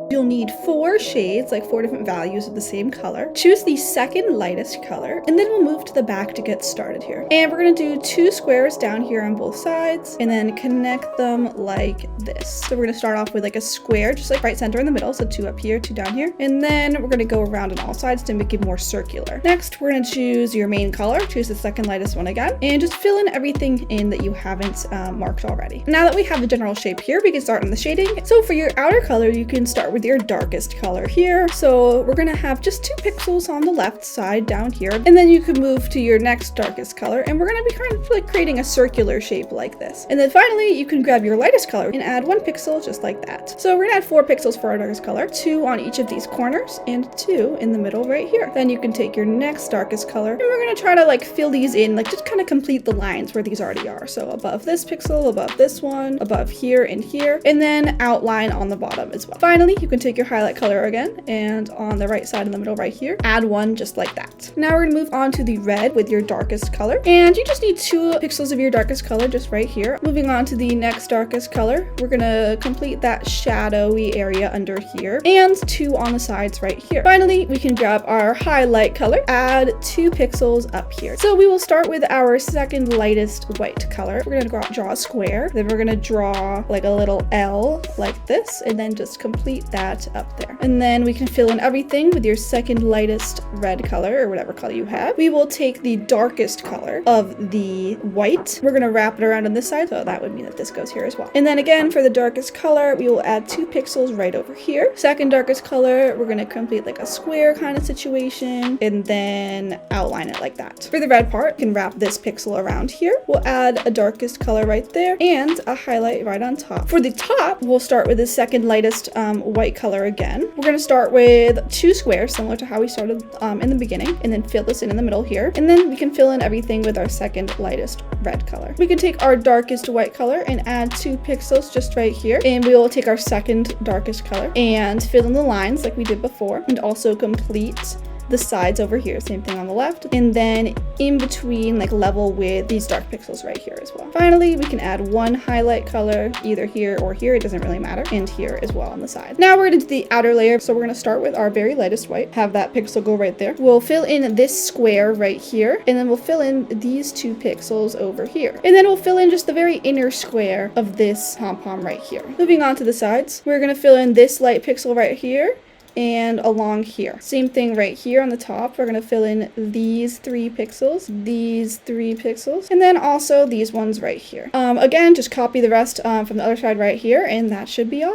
You'll need 4 shades, like 4 different values of the same color. Choose the second lightest color, and then we'll move to the back to get started here. And we're gonna do 2 squares down here on both sides, and then connect them like this. So we're gonna start off with like a square, just like right center in the middle, so 2 up here, 2 down here. And then we're gonna go around on all sides to make it more circular. Next, we're gonna choose your main color, choose the second lightest one again, and just fill in everything in that you haven't marked already. Now that we have the general shape here, we can start on the shading. So for your outer color, you can start with your darkest color here. So we're gonna have just 2 pixels on the left side down here, and then you can move to your next darkest color, and we're gonna be kind of like creating a circular shape like this. And then finally, you can grab your lightest color and add 1 pixel just like that. So we're gonna add 4 pixels for our darkest color, 2 on each of these corners and 2 in the middle right here. Then you can take your next darkest color, and we're gonna try to like fill these in, like just kind of complete the lines where these already are. So above this pixel, above this one, above here and here, and then outline on the bottom as well. Finally, you can take your highlight color again, and on the right side in the middle right here, add 1 just like that. Now we're gonna move on to the red with your darkest color, and you just need 2 pixels of your darkest color just right here. Moving on to the next darkest color, we're gonna complete that shadowy area under here, and 2 on the sides right here. Finally, we can grab our highlight color, add 2 pixels up here. So we will start with our second lightest white color. We're gonna draw a square, then we're gonna draw like a little L like this, and then just complete that up there. And then we can fill in everything with your second lightest red color, or whatever color you have. We will take the darkest color of the white. We're gonna wrap it around on this side, so that would mean that this goes here as well. And then again, for the darkest color, we will add 2 pixels right over here. Second darkest color, we're gonna complete like a square kind of situation, and then outline it like that. For the red part, you can wrap this pixel around here. We'll add a darkest color right there, and a highlight right on top. For the top, we'll start with the second lightest white color again. We're gonna start with 2 squares, similar to how we started in the beginning, and then fill this in the middle here. And then we can fill in everything with our second lightest red color. We can take our darkest white color and add 2 pixels just right here. And we will take our second darkest color and fill in the lines like we did before, and also complete the sides over here, same thing on the left, and then in between, like level with these dark pixels right here as well. Finally, we can add 1 highlight color either here or here, it doesn't really matter, and here as well on the side. Now we're gonna do the outer layer, so we're gonna start with our very lightest white, have that pixel go right there. We'll fill in this square right here, and then we'll fill in these 2 pixels over here, and then we'll fill in just the very inner square of this pom-pom right here. Moving on to the sides, we're gonna fill in this light pixel right here, and along here. Same thing right here on the top. We're gonna fill in these 3 pixels, these 3 pixels, and then also these ones right here. Again, just copy the rest from the other side right here, and that should be all.